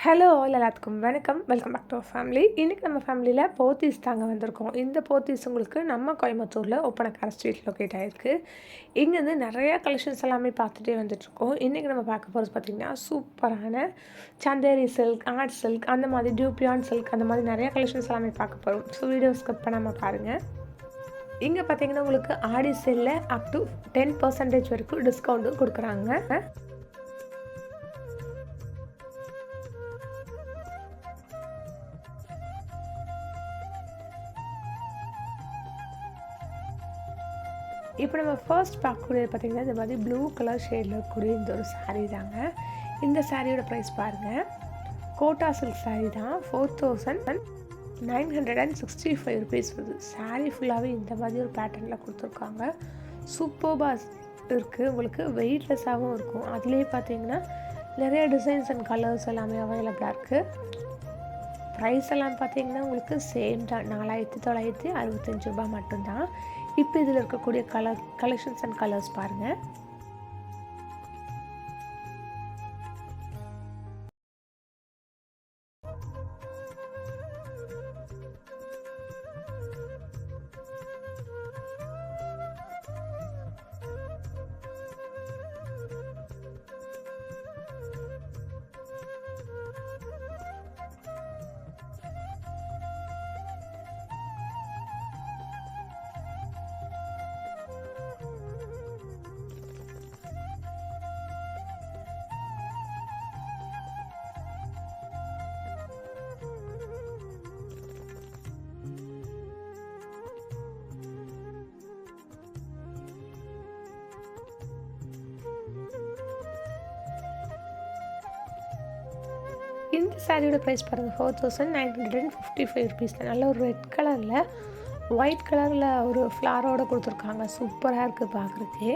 Hello all எல்லாத்துக்கும் வணக்கம். Welcome back to our family. இன்றைக்கி நம்ம ஃபேமிலியில் போத்தீஸ் தாங்க வந்திருக்கோம். இந்த போத்தீஸ் உங்களுக்கு நம்ம கோயம்புத்தூரில் ஒப்பனக்கார ஸ்ட்ரீட் லொக்கேட் ஆகிருக்கு. இங்கேருந்து நிறையா கலெக்ஷன்ஸ் எல்லாமே பார்த்துட்டே வந்துட்டுருக்கோம். இன்றைக்கி நம்ம பார்க்க போகிறது பார்த்திங்கன்னா சூப்பரான சந்தேரி சில்க், ஆர்ட் சில்க், அந்த மாதிரி டியூபியான் சில்க், அந்த மாதிரி நிறையா கலெக்ஷன்ஸ் எல்லாமே பார்க்க போகிறோம். ஸோ வீடியோ ஸ்கிப் பண்ணாமல் பாருங்கள். இங்கே பார்த்திங்கன்னா உங்களுக்கு ஆடி சேலில் அப் டு 10% வரைக்கும் டிஸ்கவுண்ட்டும் கொடுக்குறாங்க. இப்போ நம்ம ஃபர்ஸ்ட் பார்க்கக்கூடியது பார்த்திங்கன்னா இந்த மாதிரி ப்ளூ கலர் ஷேடில் இருக்கக்கூடிய இந்த ஒரு சாரீ தாங்க. இந்த சாரியோட ப்ரைஸ் பாருங்கள். கோட்டா சில்க் சாரீ தான். 4965 ருபீஸ் வருது. சாரீ ஃபுல்லாகவே இந்த மாதிரி ஒரு பேட்டர்னில் கொடுத்துருக்காங்க. சூப்பர்பாக இருக்குது. உங்களுக்கு வெயிட்லெஸ்ஸாகவும் இருக்கும். அதுலேயே பார்த்தீங்கன்னா நிறைய டிசைன்ஸ் அண்ட் கலர்ஸ் எல்லாமே அவைலபிளாக இருக்குது. ப்ரைஸ் எல்லாம் பார்த்தீங்கன்னா உங்களுக்கு சேம் தான். 4965 ரூபாய் மட்டும்தான். இப்போ இதில் இருக்கக்கூடிய கலெக்ஷன்ஸ் அண்ட் கலர்ஸ் பாருங்கள். இந்த சாரியோட ப்ரைஸ் பாருங்கள். 4955 ருபீஸ் தான். நல்ல ஒரு ரெட் கலரில் ஒயிட் கலரில் ஒரு ஃப்ளாரோடு கொடுத்துருக்காங்க. சூப்பராக இருக்குது பார்க்குறதுக்கே.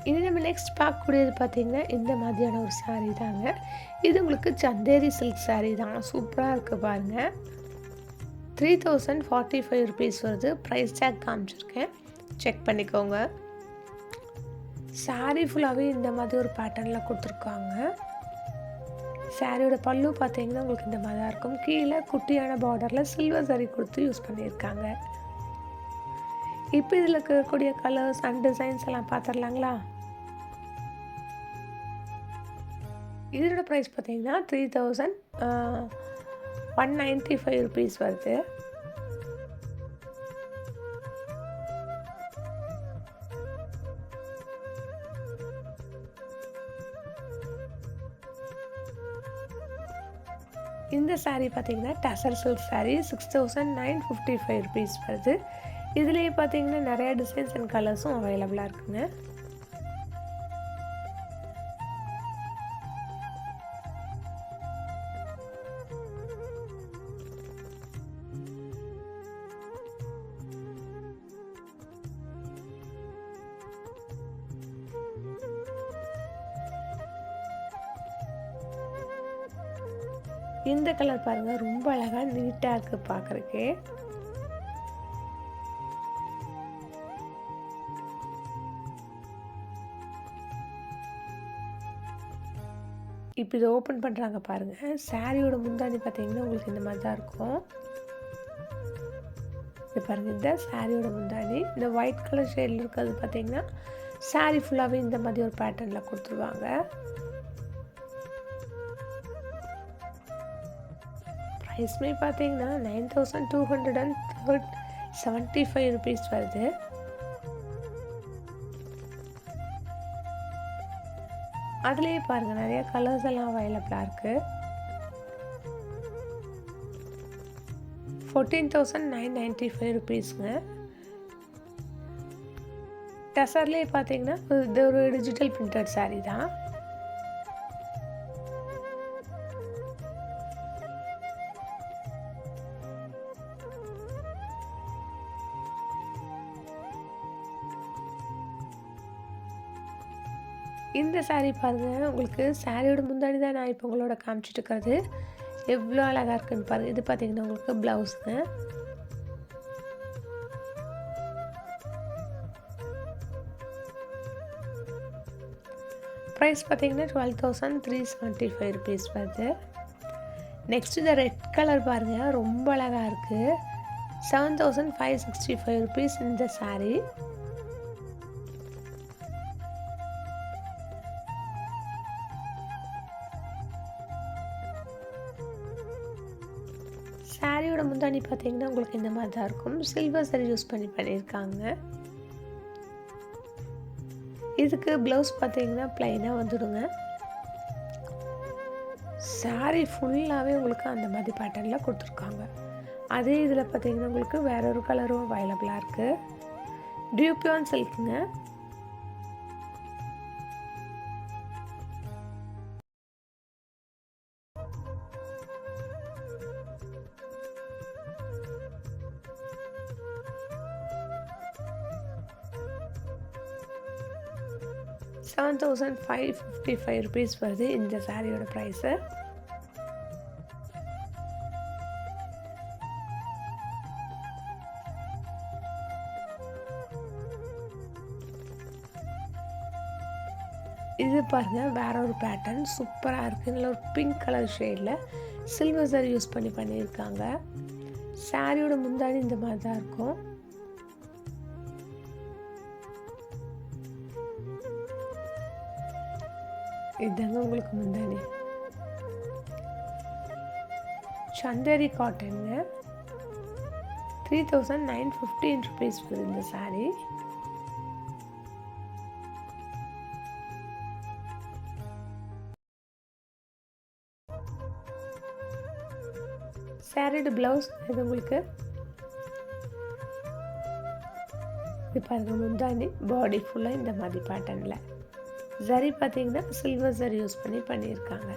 இது நம்ம நெக்ஸ்ட் பார்க்கக்கூடியது பார்த்திங்கன்னா இந்த மாதிரியான ஒரு சாரீ தாங்க. இது உங்களுக்கு சந்தேரி சில்க் சாரீ தான். சூப்பராக இருக்குது பாருங்கள். 3045 ருபீஸ் வருது. ப்ரைஸ் டேக் காமிச்சிருக்கேன், செக் பண்ணிக்கோங்க. சாரீ ஃபுல்லாகவே இந்த மாதிரி ஒரு பேட்டர்னில் கொடுத்துருக்காங்க. சாரியோட பல்லு பார்த்தீங்கன்னா உங்களுக்கு இந்த மாதிரி தான் இருக்கும். கீழே குட்டியான பார்டரில் சில்வர் சரி கொடுத்து யூஸ் பண்ணியிருக்காங்க. இப்போ இதில் இருக்கக்கூடிய கலர்ஸ் அண்ட் டிசைன்ஸ் எல்லாம் பார்த்துடலாங்களா? இதோட ப்ரைஸ் பார்த்தீங்கன்னா 3195 ருபீஸ் வருது. இந்த சாரீ பார்த்தீங்கன்னா டசர் சில்க் சாரீ 6955 ருபீஸ் வருது. இதுலேயே பார்த்தீங்கன்னா நிறையா டிசைன்ஸ் அண்ட் கலர்ஸும் அவைலபிளாக இருக்குங்க. இந்த கலர் பாருங்கள், ரொம்ப அழகாக நீட்டாக இருக்குது பார்க்குறக்கே. இப்போ இதை ஓப்பன் பண்ணுறாங்க பாருங்கள். சாரியோட முந்தாணி பார்த்தீங்கன்னா உங்களுக்கு இந்த மாதிரி தான் இருக்கும். இது பாருங்கள், இந்த சாரியோட முந்தாணி இந்த ஒயிட் கலர் ஷேடில் இருக்கிறது பார்த்தீங்கன்னா சாரி ஃபுல்லாகவே இந்த மாதிரி ஒரு பேட்டர்னில் கொடுத்துருவாங்க. ப்ரைஸ்மே பார்த்தீங்கன்னா 9275 ருபீஸ் வருது. அதுலேயே பாருங்கள் நிறைய கலர்ஸ் எல்லாம் அவைலபிளாக இருக்குது. 14,995 ருபீஸுங்க. டசர்லேயே பார்த்தீங்கன்னா இது ஒரு டிஜிட்டல் பிரிண்டட் சாரீ தான். இந்த saree பாருங்கள், உங்களுக்கு சாரியோட முந்தானி தான் நான் இப்போ உங்களோட காமிச்சிட்டு இருக்கிறது. எவ்வளோ அழகாக இருக்குன்னு பாருங்கள். இது பார்த்தீங்கன்னா உங்களுக்கு ப்ளவுஸுங்க. ப்ரைஸ் பார்த்தீங்கன்னா 12,375 rupees வருது. நெக்ஸ்ட் இந்த ரெட் கலர் பாருங்கள், ரொம்ப அழகாக இருக்குது. 7,565 rupees இந்த saree. சாரியோட முந்தானி பார்த்தீங்கன்னா உங்களுக்கு இந்த மாதிரி தான் இருக்கும். சில்வர் சரி யூஸ் பண்ணியிருக்காங்க. இதுக்கு ப்ளவுஸ் பார்த்தீங்கன்னா ப்ளைனாக வந்துடுங்க. சாரி ஃபுல்லாகவே உங்களுக்கு அந்த மாதிரி பேட்டர்னில் கொடுத்துருக்காங்க. அதே இதில் பார்த்தீங்கன்னா உங்களுக்கு வேற ஒரு கலரும் அவைலபிளாக இருக்குது. டியூபியான் சில்க்குங்க. ₹7,555 வருது இந்த சாரியோட ப்ரைஸு. இது பாருங்கள், வேற ஒரு பேட்டர்ன் சூப்பராக இருக்குது. நல்ல ஒரு பிங்க் கலர் ஷேடில் சில்வர் சரி யூஸ் பண்ணியிருக்காங்க. சாரியோட முந்தாடி இந்த மாதிரி தான் இருக்கும். இதுதாங்க உங்களுக்கு முந்தானி. சந்தேரி காட்டனுங்க. 3,915 rupees வருது இந்த சாரி. சாரியோட ப்ளவுஸ் இது உங்களுக்கு. இது பாருங்க, முந்தானி பாடி ஃபுல்லாக இந்த மாதிரி பேட்டர்னில். சரி பார்த்தீங்கன்னா சில்வர் சரி யூஸ் பண்ணியிருக்காங்க.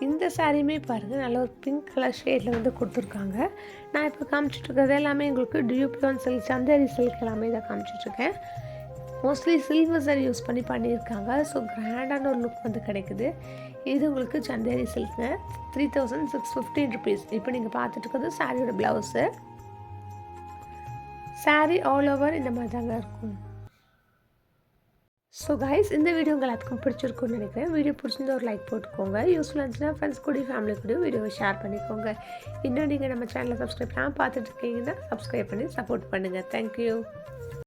இந்த சாரியுமே பாருங்கள், நல்ல ஒரு பிங்க் கலர் ஷேடில் வந்து கொடுத்துருக்காங்க. நான் இப்போ காமிச்சிட்ருக்கிறது எல்லாமே உங்களுக்கு டியூபியான் சில்க், சந்தேரி சில்க் எல்லாமே தான் காமிச்சிட்ருக்கேன். மோஸ்ட்லி சில்வர் சரி யூஸ் பண்ணியிருக்காங்க. ஸோ கிராண்டான ஒரு லுக் வந்து கிடைக்குது. இது உங்களுக்கு சந்தேரி சில்க்குங்க. 3,615 rupees. இப்போ நீங்கள் பார்த்துட்ருக்கிறது சாரியோட ப்ளவுஸு. சாரி ஆல் ஓவர் இந்த மாதிரி தாங்க இருக்கும். ஸோ கைஸ், இந்த வீடியோ உங்கள் எல்லாத்துக்கும் பிடிச்சிருக்குன்னு நினைக்கிறேன். வீடியோ பிடிச்சிருந்தா ஒரு லைக் போட்டுக்கோங்க. யூஸ்ஃபுல்லாக இருந்துச்சுன்னா ஃப்ரெண்ட்ஸ் கூட ஃபேமிலி கூட வீடியோவை ஷேர் பண்ணிக்கோங்க. இன்னும் நீங்கள் நம்ம சேனலை சப்ஸ்கிரைப் பண்ணாமல் பார்த்துட்டு இருக்கீங்கன்னா சப்ஸ்கிரைப் பண்ணி சப்போர்ட் பண்ணுங்கள். தேங்க்யூ.